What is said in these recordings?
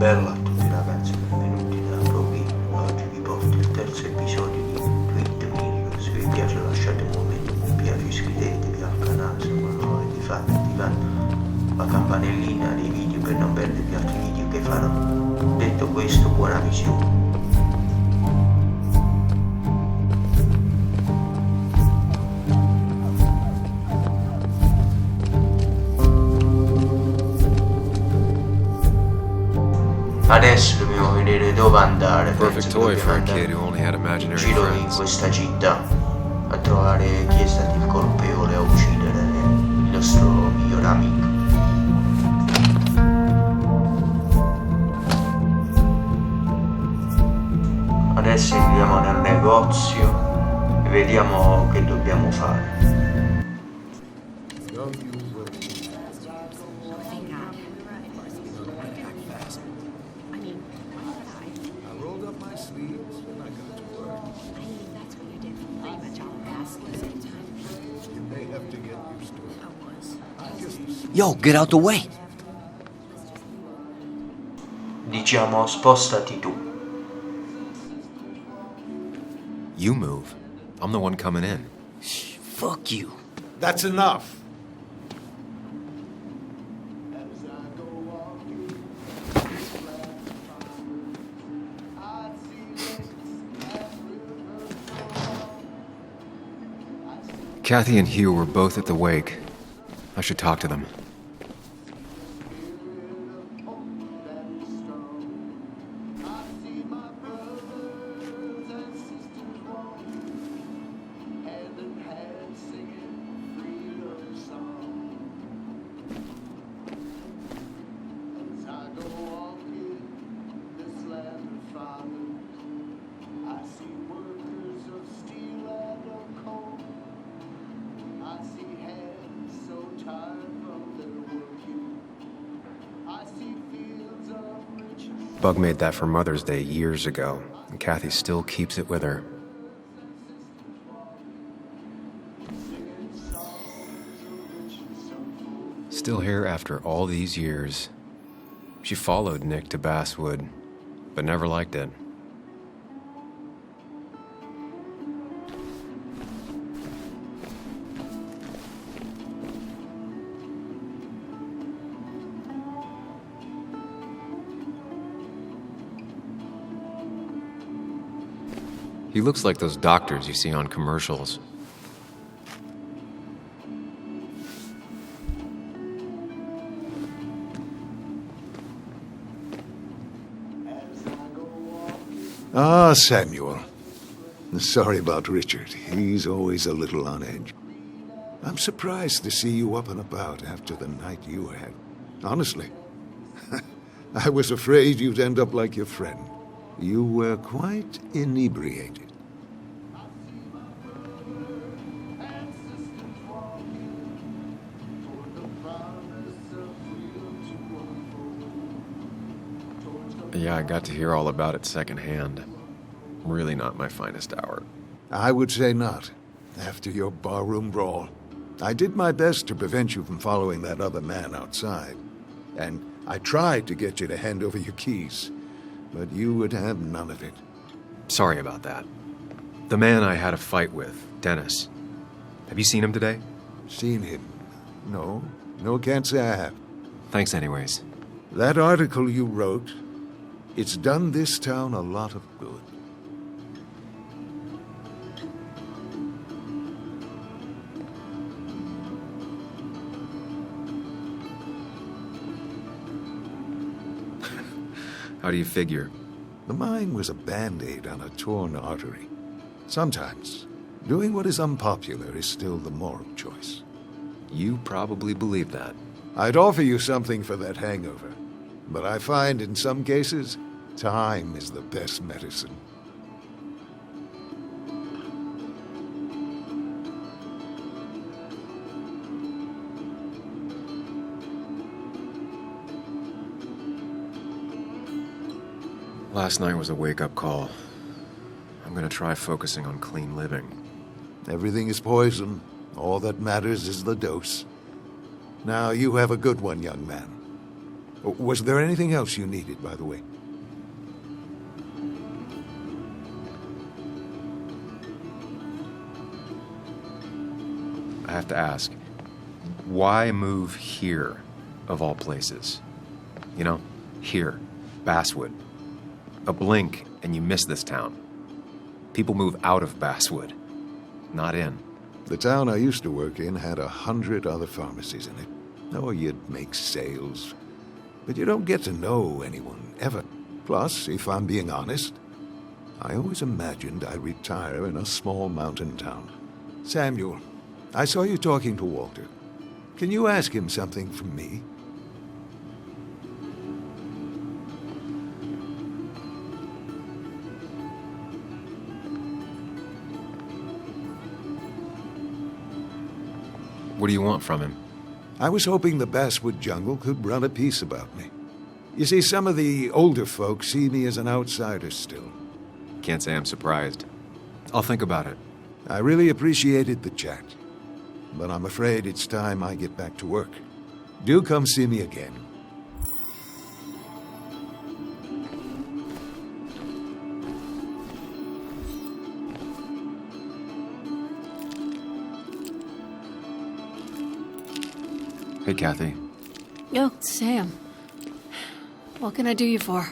Bella a tutti ragazzi, benvenuti da Provi. Oggi vi porto il terzo episodio di Tweet Mirror. Se vi piace lasciate un commento, mi piace, iscrivetevi al canale se non l'avete fatto, attivando la campanellina dei video per non perdervi altri video che farò. Detto questo, buona visione. Adesso dobbiamo vedere dove andare. Perfect toy for a kid who only had imaginary Giro in friends. questa città a trovare chi è stato il colpevole a uccidere il nostro miglior amico. Adesso andiamo nel negozio e vediamo che dobbiamo fare. Yo, get out the way! Diciamo, spostati tu. You move. I'm the one coming in. Fuck you. That's enough. Kathy and Hugh were both at the wake. I should talk to them. Bug made that for Mother's Day years ago, and Kathy still keeps it with her. Still here after all these years. She followed Nick to Basswood, but never liked it. He looks like those doctors you see on commercials. Ah, Samuel. Sorry about Richard. He's always a little on edge. I'm surprised to see you up and about after the night you had. Honestly. I was afraid you'd end up like your friend. You were quite inebriated. Yeah, I got to hear all about it secondhand. Really not my finest hour. I would say not. After your barroom brawl. I did my best to prevent you from following that other man outside. And I tried to get you to hand over your keys. But you would have none of it. Sorry about that. The man I had a fight with, Dennis. Have you seen him today? Seen him? No. No, can't say I have. Thanks anyways. That article you wrote, it's done this town a lot of good. How do you figure? The mine was a band-aid on a torn artery. Sometimes, doing what is unpopular is still the moral choice. You probably believe that. I'd offer you something for that hangover, but I find in some cases, time is the best medicine. Last night was a wake-up call. I'm gonna try focusing on clean living. Everything is poison. All that matters is the dose. Now, you have a good one, young man. Was there anything else you needed, by the way? I have to ask, why move here, of all places? You know, here, Basswood. A blink and you miss this town. People move out of Basswood, not in. The town I used to work in had 100 other pharmacies in it. Oh, you'd make sales. But you don't get to know anyone, ever. Plus, if I'm being honest, I always imagined I'd retire in a small mountain town. Samuel, I saw you talking to Walter. Can you ask him something from me? What do you want from him? I was hoping the Basswood jungle could run a piece about me. You see, some of the older folks see me as an outsider still. Can't say I'm surprised. I'll think about it. I really appreciated the chat, but I'm afraid it's time I get back to work. Do come see me again. Hey, Kathy. Yo, Sam. What can I do you for?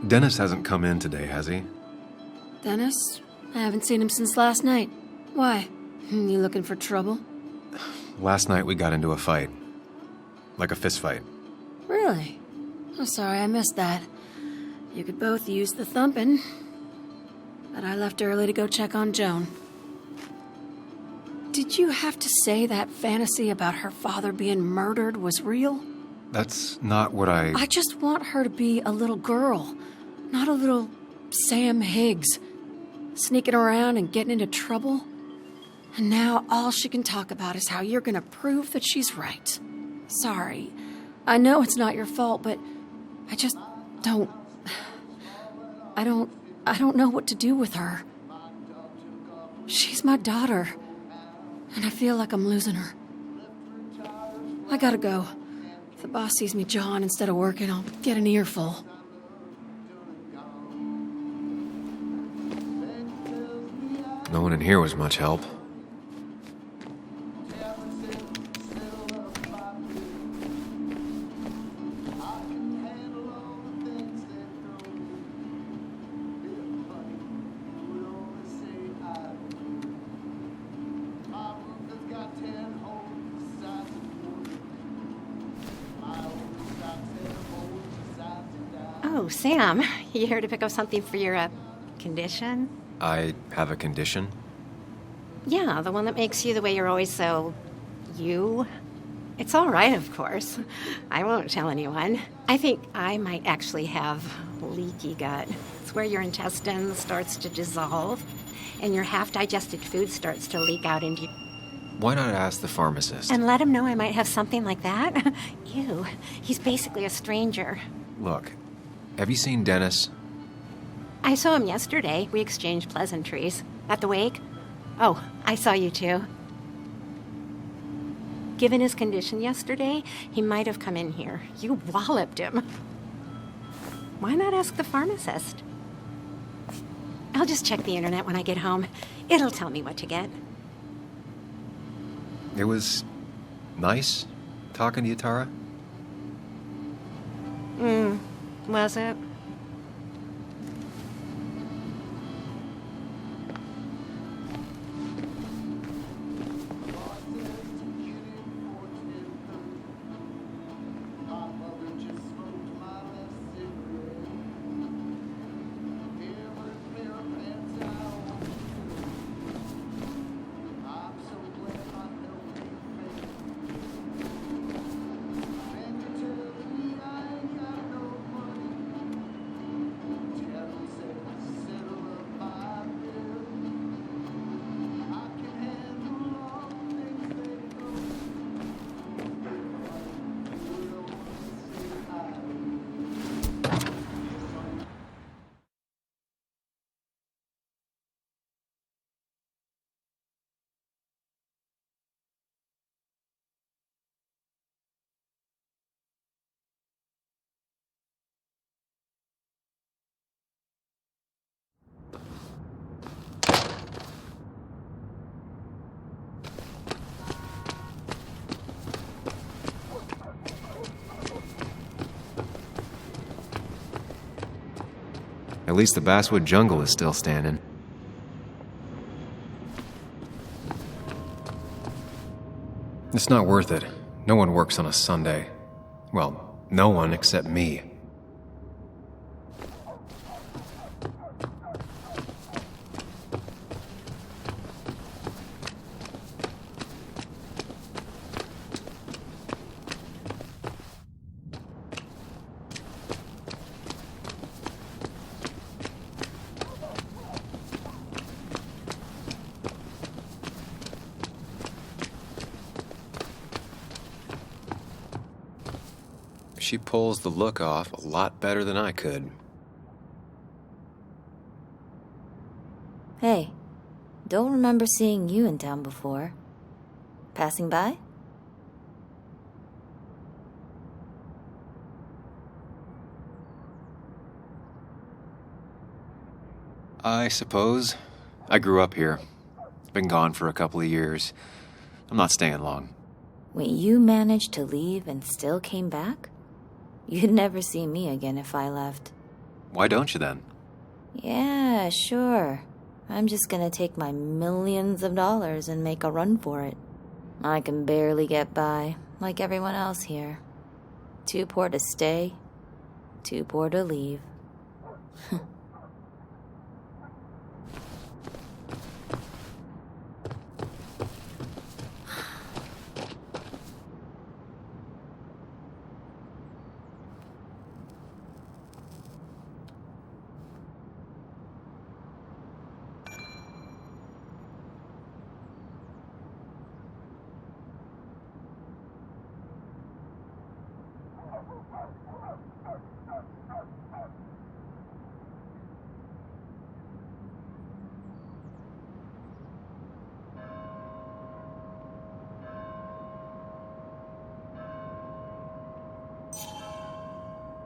Dennis hasn't come in today, has he? Dennis? I haven't seen him since last night. Why? You looking for trouble? Last night we got into a fight. Like a fist fight. Really? I'm sorry I missed that. You could both use the thumping. But I left early to go check on Joan. Did you have to say that fantasy about her father being murdered was real? That's not what I just want her to be a little girl, not a little Sam Higgs, sneaking around and getting into trouble. And now all she can talk about is how you're gonna prove that she's right. Sorry. I know it's not your fault, but I just don't... I don't know what to do with her. She's my daughter, and I feel like I'm losing her. I gotta go. If the boss sees me jawing instead of working, I'll get an earful. No one in here was much help. Oh, Sam, you here to pick up something for your, condition? I have a condition? Yeah, the one that makes you the way you're always so... you? It's all right, of course. I won't tell anyone. I think I might actually have leaky gut. It's where your intestine starts to dissolve, and your half-digested food starts to leak out into you. Why not ask the pharmacist? And let him know I might have something like that? Ew, he's basically a stranger. Look, have you seen Dennis? I saw him yesterday. We exchanged pleasantries. At the wake? Oh, I saw you too. Given his condition yesterday, he might have come in here. You walloped him. Why not ask the pharmacist? I'll just check the internet when I get home. It'll tell me what to get. It was nice talking to you, Tara. Was it? At least the basswood jungle is still standing. It's not worth it. No one works on a Sunday. Well, no one except me. She pulls the look off a lot better than I could. Hey, don't remember seeing you in town before. Passing by? I suppose. I grew up here. Been gone for a couple of years. I'm not staying long. Wait, you managed to leave and still came back? You'd never see me again if I left. Why don't you then? Yeah, sure. I'm just gonna take my millions of dollars and make a run for it. I can barely get by, like everyone else here. Too poor to stay, too poor to leave.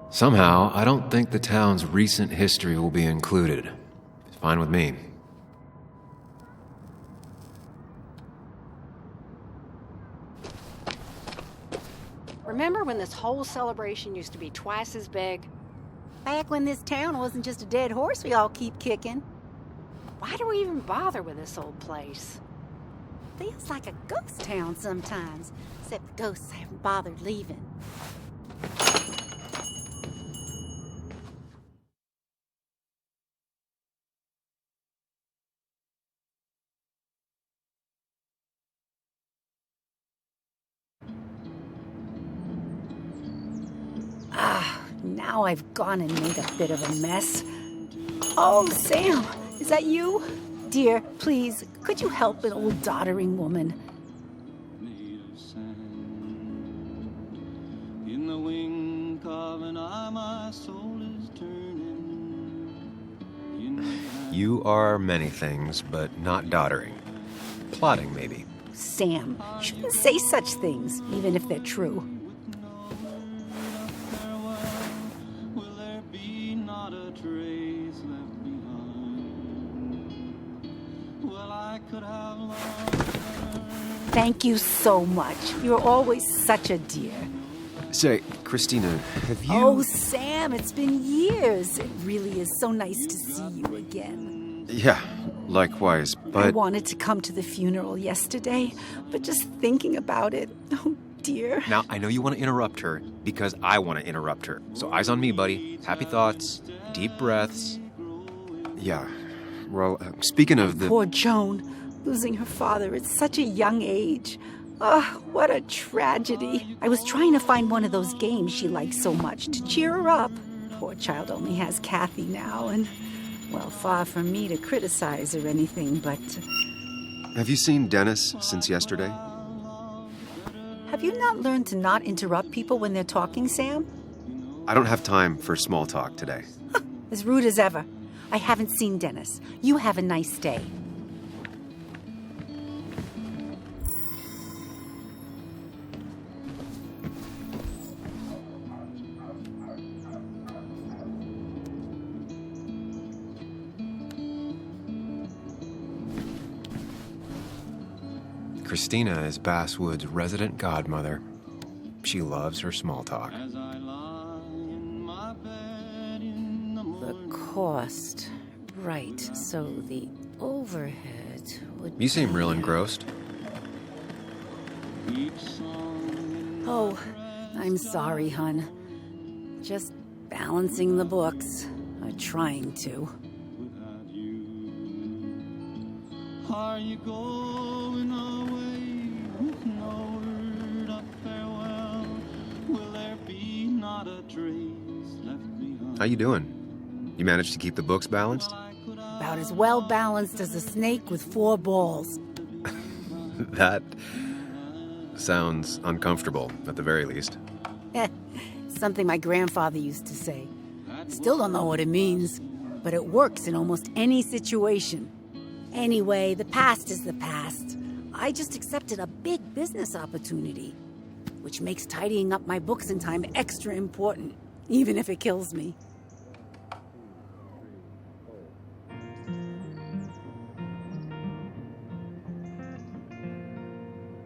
Somehow, I don't think the town's recent history will be included. It's fine with me. Remember when this whole celebration used to be twice as big? Back when this town wasn't just a dead horse we all keep kicking. Why do we even bother with this old place? Feels like a ghost town sometimes, except the ghosts haven't bothered leaving. Now I've gone and made a bit of a mess. Oh, Sam, is that you? Dear, please, could you help an old doddering woman? In the wink of an eye, my soul is turning. You are many things, but not doddering. Plotting, maybe. Sam, you shouldn't say such things, even if they're true. Thank you so much. You're always such a dear. Say, Christina, have you... Oh, Sam, it's been years. It really is so nice to see you again. Yeah, likewise, but... I wanted to come to the funeral yesterday, but just thinking about it, oh dear. Now, I know you want to interrupt her, because I want to interrupt her. So eyes on me, buddy. Happy thoughts, deep breaths. Yeah, well, speaking of the... Poor Joan. Losing her father at such a young age. Oh, what a tragedy. I was trying to find one of those games she likes so much to cheer her up. Poor child only has Kathy now, and, well, far from me to criticize or anything, but... Have you seen Dennis since yesterday? Have you not learned to not interrupt people when they're talking, Sam? I don't have time for small talk today. As rude as ever. I haven't seen Dennis. You have a nice day. Christina is Basswood's resident godmother. She loves her small talk. As I lie in my bed in the morning. The cost. Right, so the overhead would You seem real engrossed. Oh, I'm sorry, hun. Just balancing the books. Trying to. Are you going away with no word of farewell? Will there be not a trace left behind? How you doing? You managed to keep the books balanced? About as well balanced as a snake with 4 balls. That sounds uncomfortable, at the very least. Something my grandfather used to say. Still don't know what it means, but it works in almost any situation. Anyway, the past is the past. I just accepted a big business opportunity, which makes tidying up my books in time extra important, even if it kills me.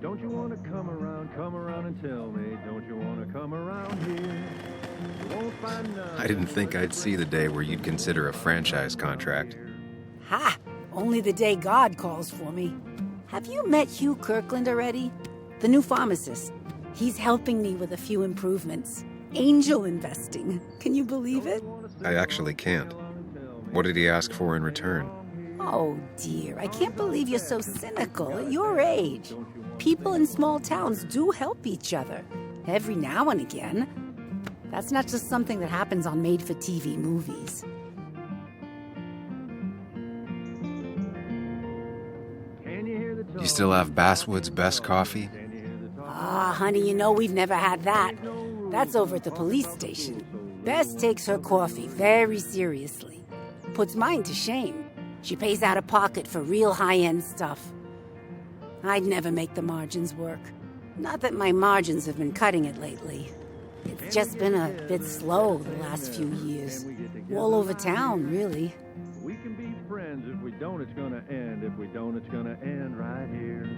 Don't you want to come around and tell me, don't you want to come around here? You won't find none. I didn't think I'd see the day where you'd consider a franchise contract. Ha! Only the day God calls for me. Have you met Hugh Kirkland already? The new pharmacist. He's helping me with a few improvements. Angel investing. Can you believe it? I actually can't. What did he ask for in return? Oh dear, I can't believe you're so cynical at your age. People in small towns do help each other. Every now and again. That's not just something that happens on made-for-TV movies. You still have Basswood's best coffee? Ah, honey, you know we've never had that. That's over at the police station. Bess takes her coffee very seriously. Puts mine to shame. She pays out of pocket for real high-end stuff. I'd never make the margins work. Not that my margins have been cutting it lately. It's just been a bit slow the last few years. All over town, really. We can be friends. If we don't, it's gonna end. If we don't, it's gonna end right here.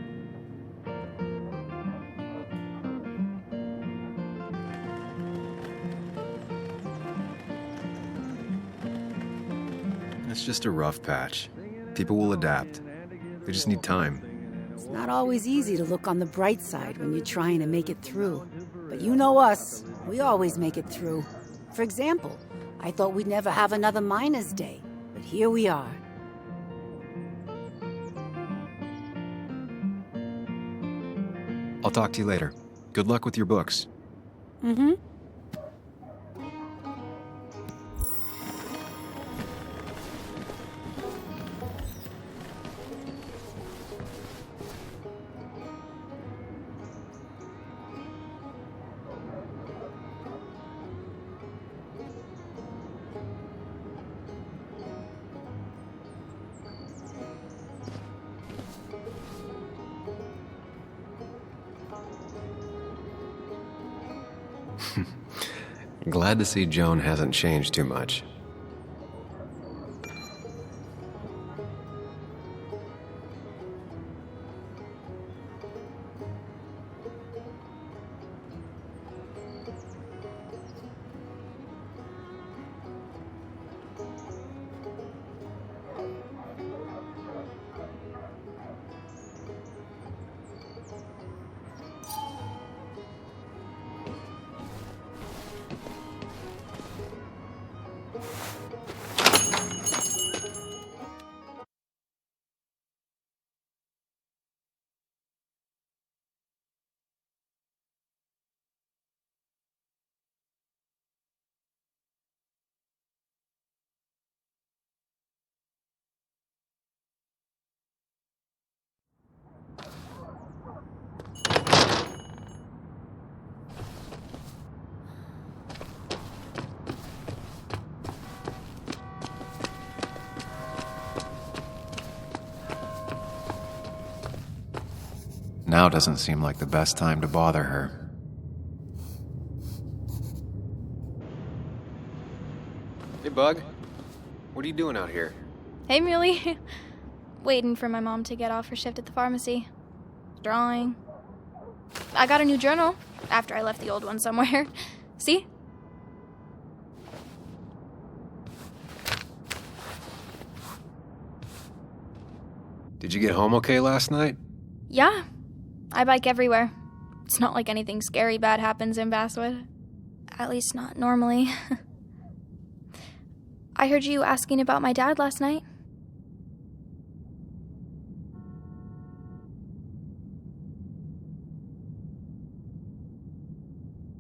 It's just a rough patch. People will adapt. They just need time. It's not always easy to look on the bright side when you're trying to make it through. But you know us. We always make it through. For example, I thought we'd never have another Miners' Day. But here we are. I'll talk to you later. Good luck with your books. Mm-hmm. Glad to see Joan hasn't changed too much. Now doesn't seem like the best time to bother her. Hey, Bug. What are you doing out here? Hey, Muley. Waiting for my mom to get off her shift at the pharmacy. Drawing. I got a new journal after I left the old one somewhere. See? Did you get home okay last night? Yeah, I bike everywhere. It's not like anything scary bad happens in Basswood. At least not normally. I heard you asking about my dad last night.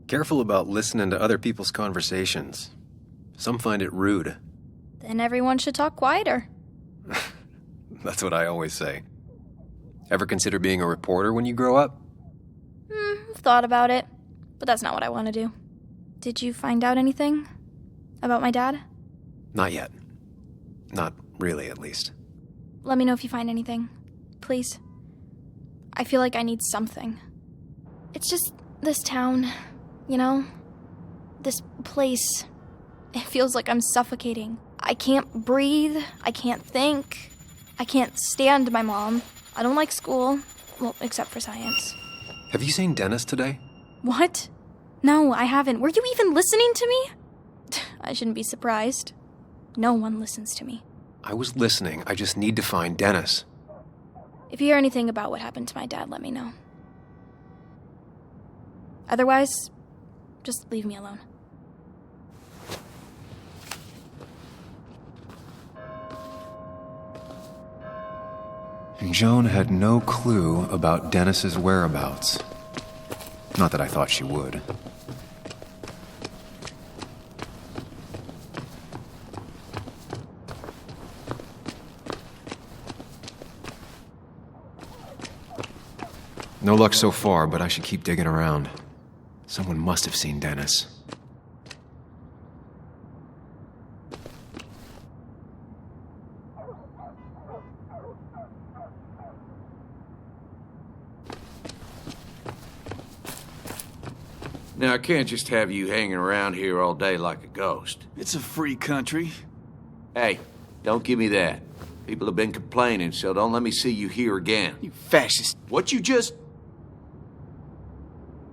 Careful about listening to other people's conversations. Some find it rude. Then everyone should talk quieter. That's what I always say. Ever consider being a reporter when you grow up? I've thought about it, but that's not what I want to do. Did you find out anything about my dad? Not yet. Not really, at least. Let me know if you find anything. Please. I feel like I need something. It's just this town, you know? This place. It feels like I'm suffocating. I can't breathe. I can't think. I can't stand my mom. I don't like school. Well, except for science. Have you seen Dennis today? What? No, I haven't. Were you even listening to me? I shouldn't be surprised. No one listens to me. I was listening. I just need to find Dennis. If you hear anything about what happened to my dad, let me know. Otherwise, just leave me alone. Joan had no clue about Dennis's whereabouts. Not that I thought she would. No luck so far, but I should keep digging around. Someone must have seen Dennis. Now, I can't just have you hanging around here all day like a ghost. It's a free country. Hey, don't give me that. People have been complaining, so don't let me see you here again. You fascist. What you just...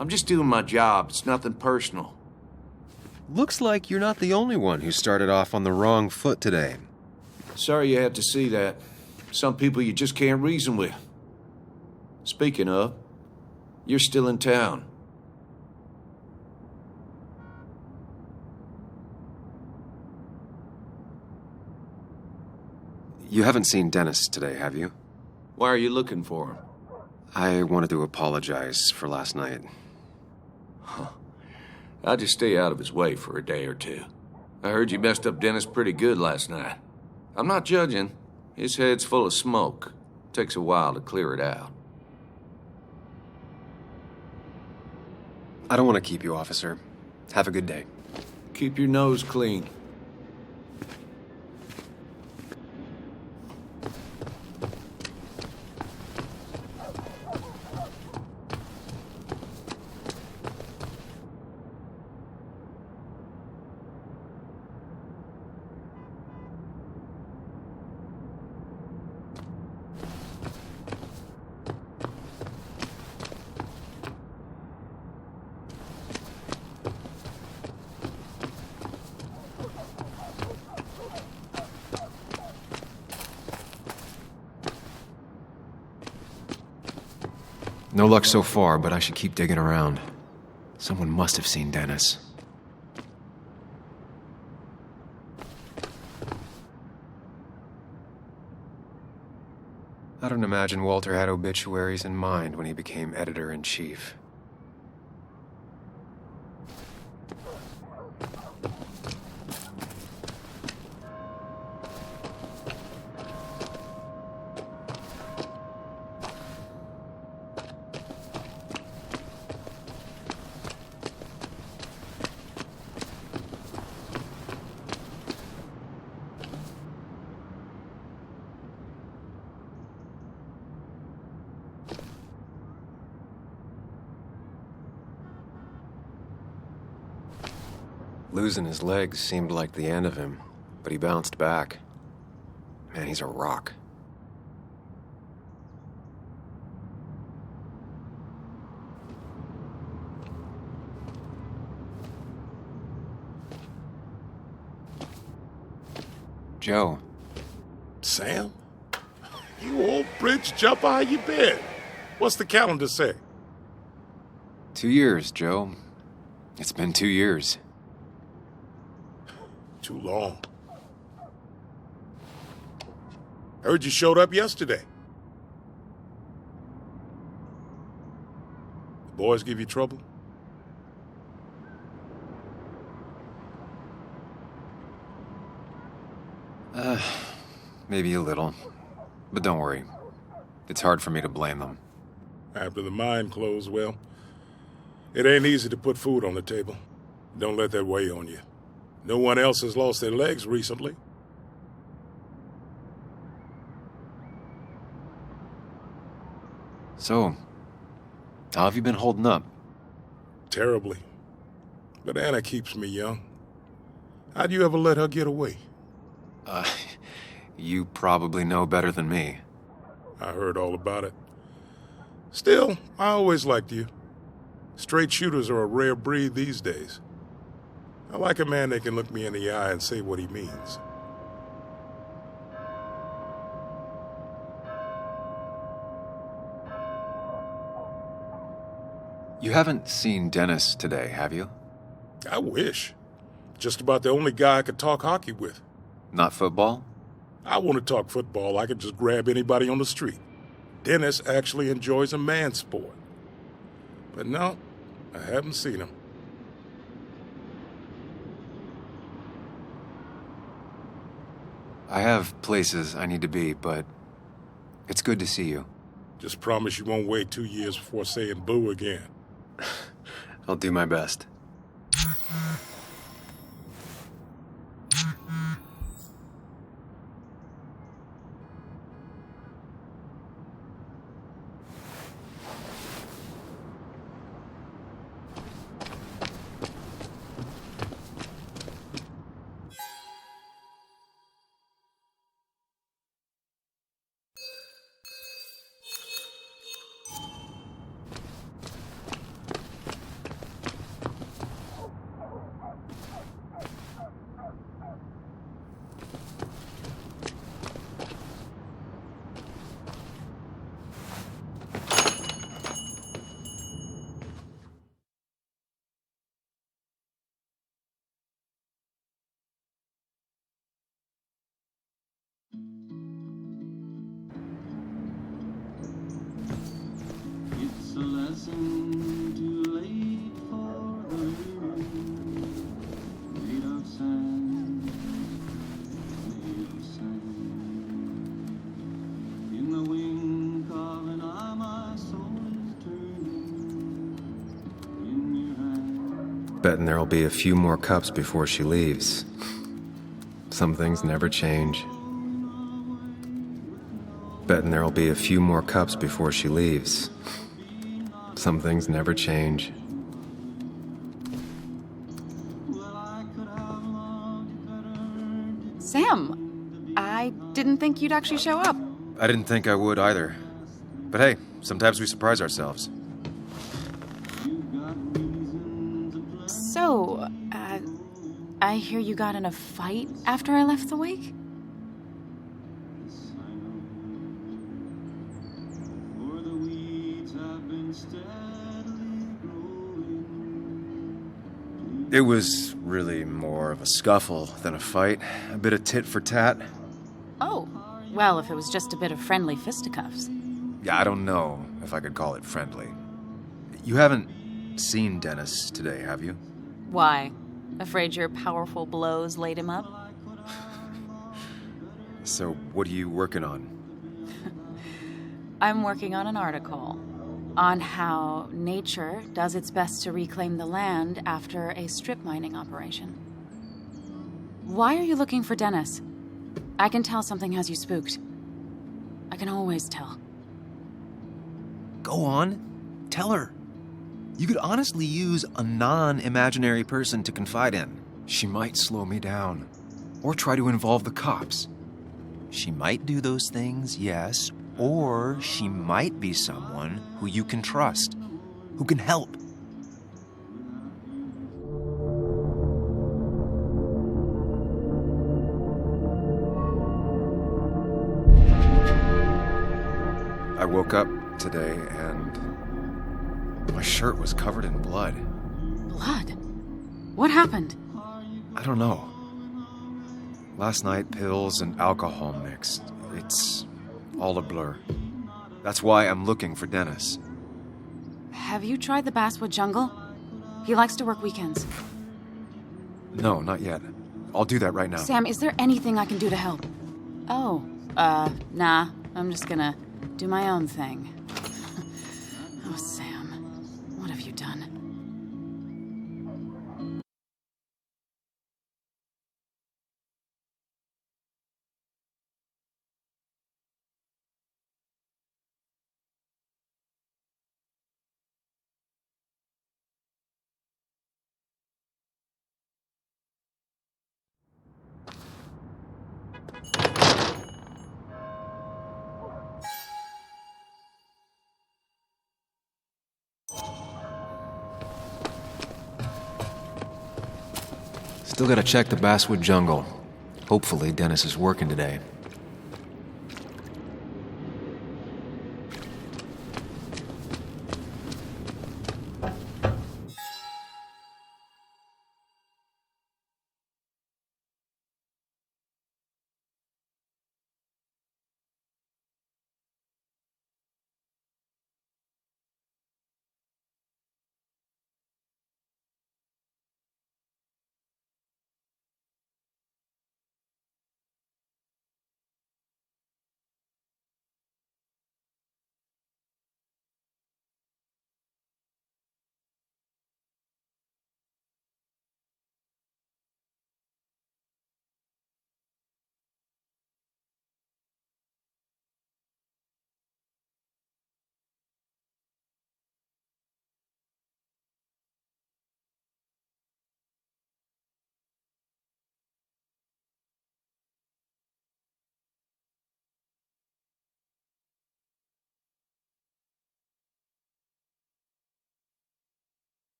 I'm just doing my job. It's nothing personal. Looks like you're not the only one who started off on the wrong foot today. Sorry you had to see that. Some people you just can't reason with. Speaking of, you're still in town. You haven't seen Dennis today, have you? Why are you looking for him? I wanted to apologize for last night. Huh. I'll just stay out of his way for a day or two. I heard you messed up Dennis pretty good last night. I'm not judging. His head's full of smoke. Takes a while to clear it out. I don't want to keep you, officer. Have a good day. Keep your nose clean. No luck so far, but I should keep digging around. Someone must have seen Dennis. I don't imagine Walter had obituaries in mind when he became editor-in-chief. Losing his legs seemed like the end of him, but he bounced back. Man, he's a rock. Joe. Sam? You old bridge jumper, how you been? What's the calendar say? 2 years, Joe. It's been 2 years. Too long. Heard you showed up yesterday. The boys give you trouble? Maybe a little. But don't worry. It's hard for me to blame them. After the mine closed, well, it ain't easy to put food on the table. Don't let that weigh on you. No one else has lost their legs recently. So, how have you been holding up? Terribly. But Anna keeps me young. How'd you ever let her get away? You probably know better than me. I heard all about it. Still, I always liked you. Straight shooters are a rare breed these days. I like a man that can look me in the eye and say what he means. You haven't seen Dennis today, have you? I wish. Just about the only guy I could talk hockey with. Not football? I want to talk football. I could just grab anybody on the street. Dennis actually enjoys a man's sport. But no, I haven't seen him. I have places I need to be, but it's good to see you. Just promise you won't wait 2 years before saying boo again. I'll do my best. It's a lesson too late for the living, made of sand, in the wink of an eye my soul is turning, in your hand. Betting there'll be a few more cups before she leaves. Some things never change. Betting there'll be a few more cups before she leaves. Some things never change. Sam, I didn't think you'd actually show up. I didn't think I would either. But hey, sometimes we surprise ourselves. So, I hear you got in a fight after I left the wake? It was really more of a scuffle than a fight. A bit of tit for tat. Oh, well, if it was just a bit of friendly fisticuffs. Yeah, I don't know if I could call it friendly. You haven't seen Dennis today, have you? Why? Afraid your powerful blows laid him up? So, what are you working on? I'm working on an article on how nature does its best to reclaim the land after a strip mining operation. Why are you looking for Dennis? I can tell something has you spooked. I can always tell. Go on. Tell her. You could honestly use a non-imaginary person to confide in. She might slow me down. Or try to involve the cops. She might do those things, yes. Or she might be someone who you can trust, who can help. I woke up today and my shirt was covered in blood. Blood? What happened? I don't know. Last night, pills and alcohol mixed. It's all a blur. That's why I'm looking for Dennis. Have you tried the Basswood Jungle? He likes to work weekends. No, not yet. I'll do that right now. Sam, is there anything I can do to help? Oh, nah. I'm just gonna do my own thing. Oh, Sam, what have you done? Still gotta check the Basswood Jungle. Hopefully Dennis is working today.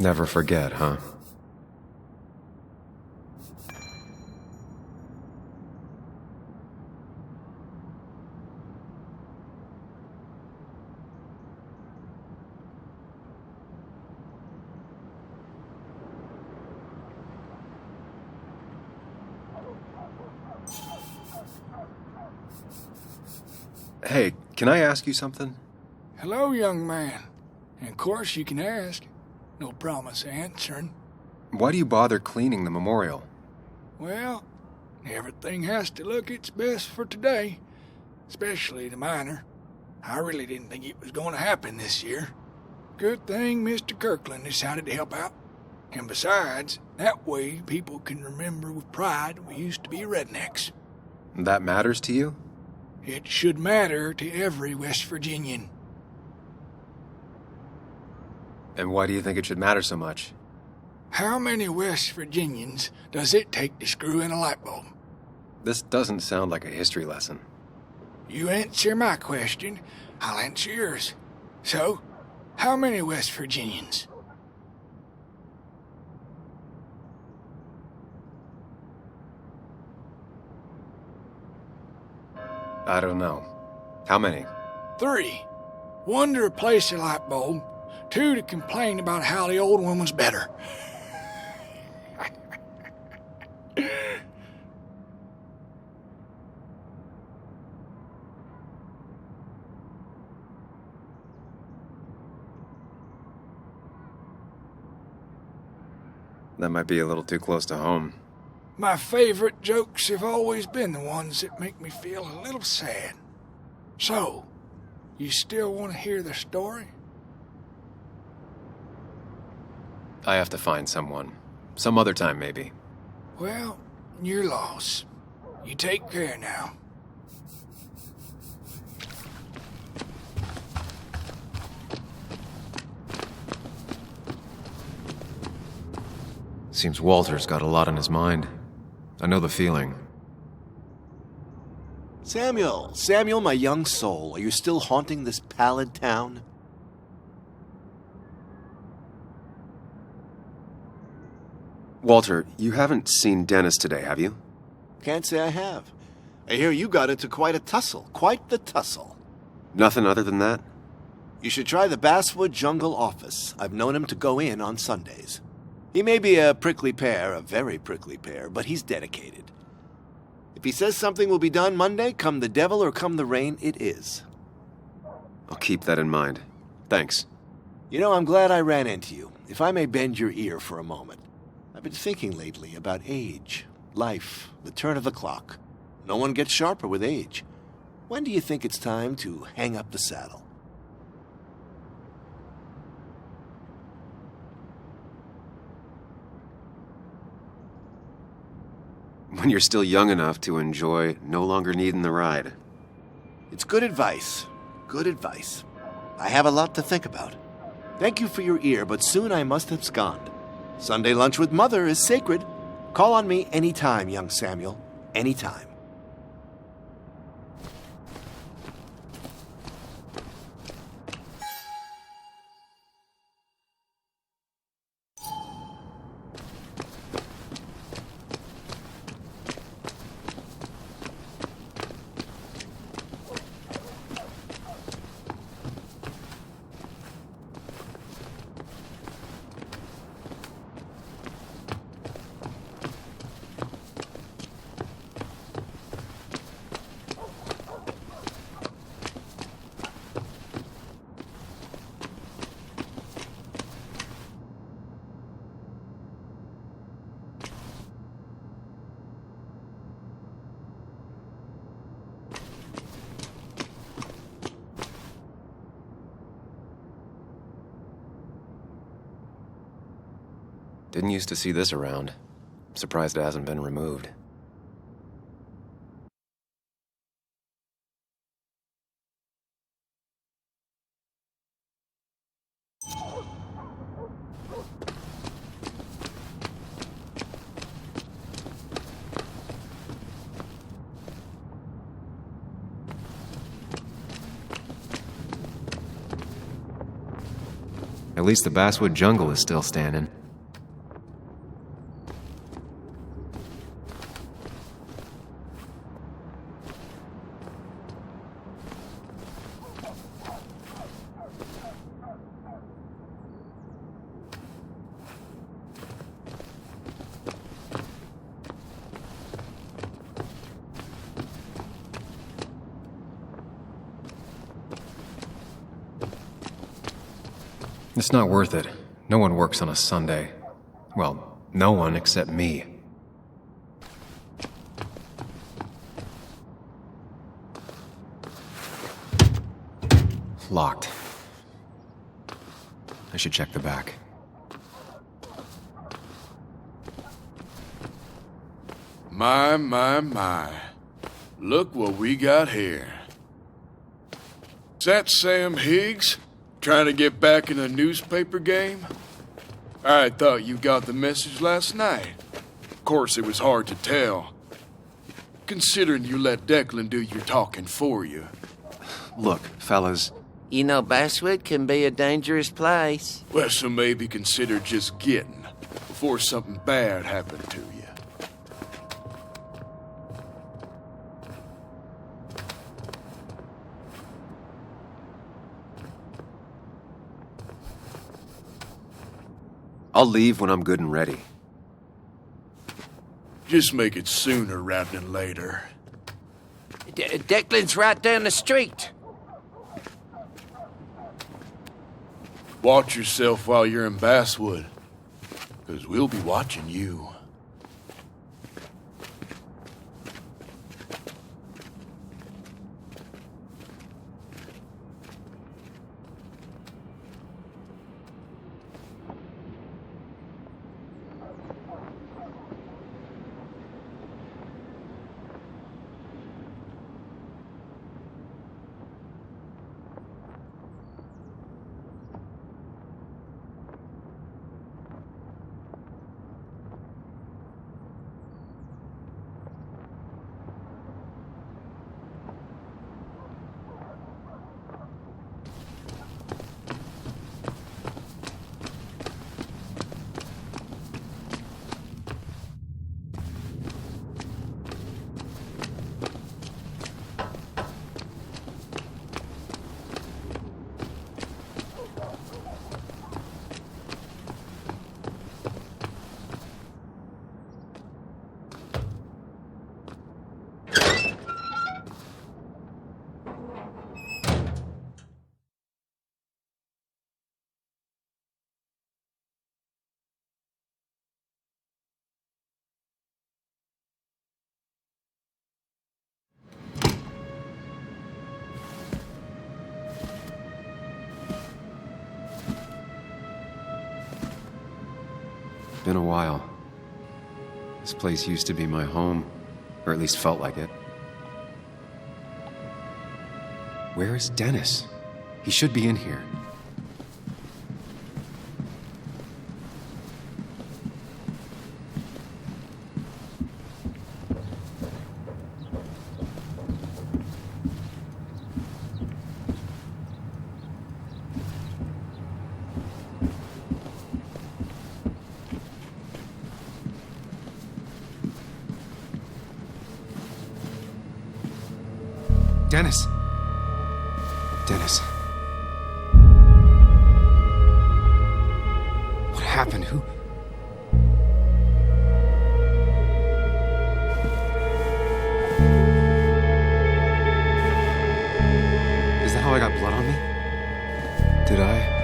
Never forget, huh? Hey, can I ask you something? Hello, young man. And of course you can ask. No promise answering. Why do you bother cleaning the memorial? Well, everything has to look its best for today. Especially the minor. I really didn't think it was going to happen this year. Good thing Mr. Kirkland decided to help out. And besides, that way people can remember with pride we used to be rednecks. That matters to you? It should matter to every West Virginian. And why do you think it should matter so much? How many West Virginians does it take to screw in a light bulb? This doesn't sound like a history lesson. You answer my question, I'll answer yours. So, how many West Virginians? I don't know. How many? 3. 1 to replace a light bulb. 2 to complain about how the old one was better. That might be a little too close to home. My favorite jokes have always been the ones that make me feel a little sad. So, you still want to hear the story? I have to find someone. Some other time, maybe. Well, your loss. You take care now. Seems Walter's got a lot on his mind. I know the feeling. Samuel, my young soul, are you still haunting this pallid town? Walter, you haven't seen Dennis today, have you? Can't say I have. I hear you got into quite a tussle. Quite the tussle. Nothing other than that? You should try the Basswood Jungle office. I've known him to go in on Sundays. He may be a prickly pear, a very prickly pear, but he's dedicated. If he says something will be done Monday, come the devil or come the rain, it is. I'll keep that in mind. Thanks. You know, I'm glad I ran into you. If I may bend your ear for a moment. I've been thinking lately about age, life, the turn of the clock. No one gets sharper with age. When do you think it's time to hang up the saddle? When you're still young enough to enjoy no longer needing the ride. It's good advice. Good advice. I have a lot to think about. Thank you for your ear, but soon I must abscond. Sunday lunch with Mother is sacred. Call on me anytime, young Samuel. Anytime. Didn't used to see this around. Surprised it hasn't been removed. At least the Basswood Jungle is still standing. It's not worth it. No one works on a Sunday. Well, no one except me. Locked. I should check the back. My. Look what we got here. Is that Sam Higgs? Trying to get back in a newspaper game? I thought you got the message last night. Of course, it was hard to tell. Considering you let Declan do your talking for you. Look, fellas. You know, Basswood can be a dangerous place. Well, so maybe consider just getting before something bad happened to you. I'll leave when I'm good and ready. Just make it sooner rather than later. Declan's right down the street. Watch yourself while you're in Basswood, because we'll be watching you. Been a while. This place used to be my home, or at least felt like it. Where is Dennis? He should be in here. Dennis! Dennis. What happened? Who? Is that how I got blood on me? Did I?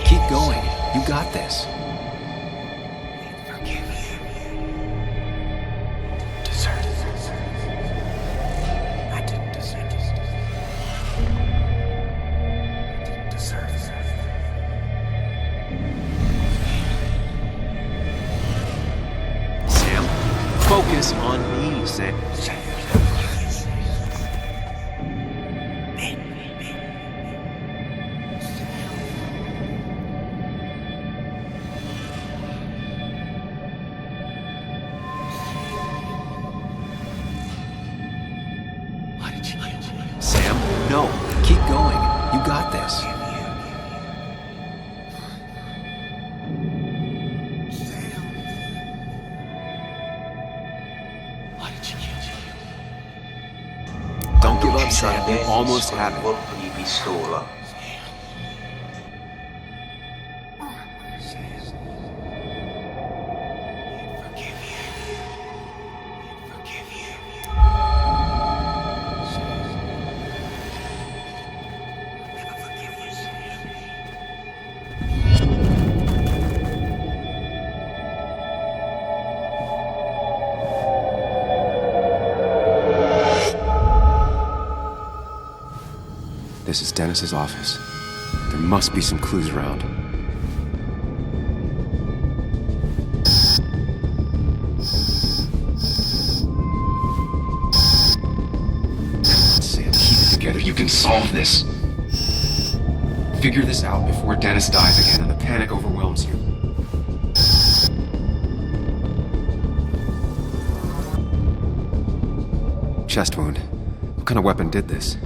Keep going. You got this. Sam, focus on me, Sam. Sam, no. Keep going. You got this. Don't give up, Sam. You almost have it. Di pistola. This is Dennis's office. There must be some clues around. Sam, keep it together. You can solve this. Figure this out before Dennis dies again and the panic overwhelms you. Chest wound. What kind of weapon did this?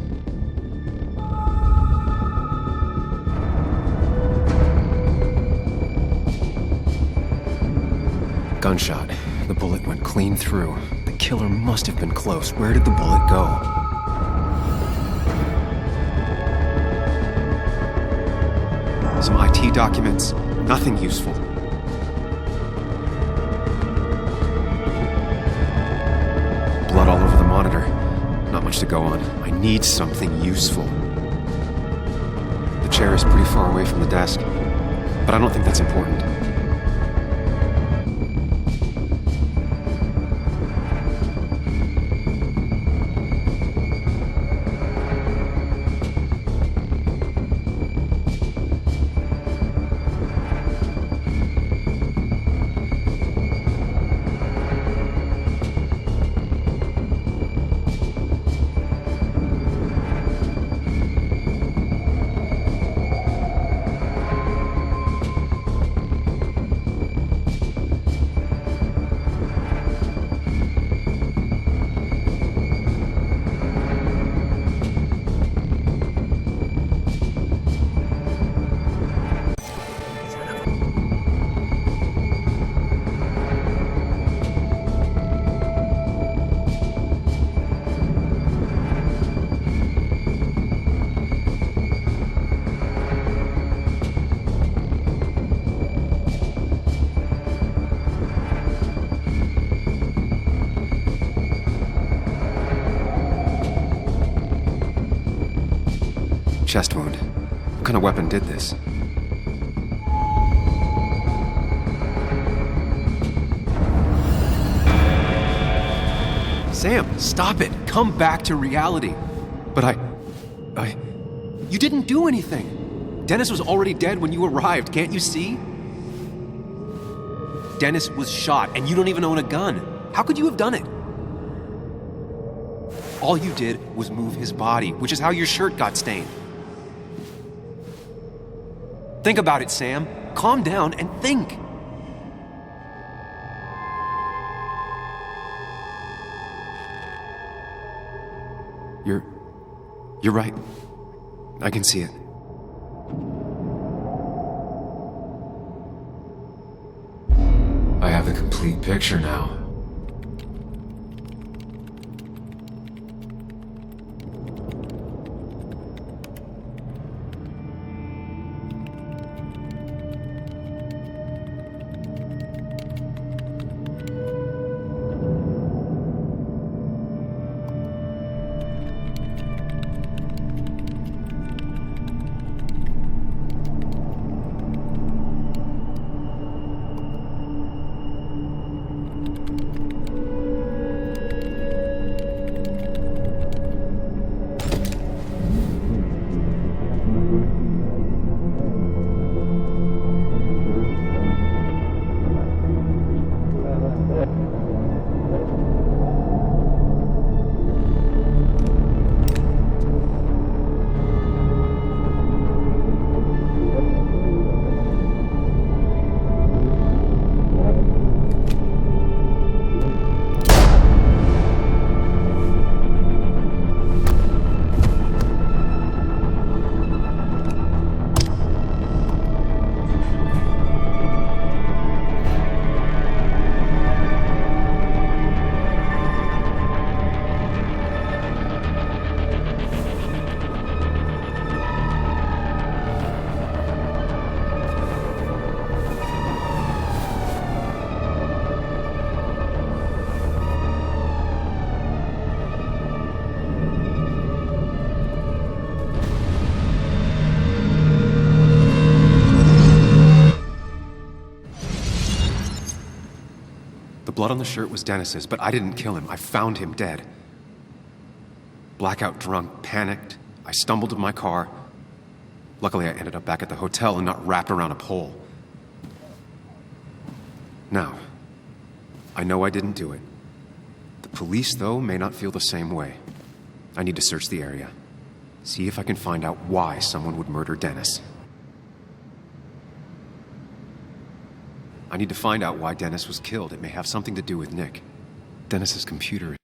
Gunshot. The bullet went clean through. The killer must have been close. Where did the bullet go? Some IT documents. Nothing useful. Blood all over the monitor. Not much to go on. I need something useful. The chair is pretty far away from the desk, but I don't think that's important. chest wound. What kind of weapon did this? Sam, stop it! Come back to reality! But you didn't do anything! Dennis was already dead when you arrived, can't you see? Dennis was shot, and you don't even own a gun. How could you have done it? All you did was move his body, which is how your shirt got stained. Think about it, Sam. Calm down and think. You're right. I can see it. I have the complete picture now. The blood on the shirt was Dennis's, but I didn't kill him. I found him dead. Blackout drunk, panicked. I stumbled to my car. Luckily, I ended up back at the hotel and not wrapped around a pole. Now, I know I didn't do it. The police, though, may not feel the same way. I need to search the area. See if I can find out why someone would murder Dennis. I need to find out why Dennis was killed. It may have something to do with Nick. Dennis's computer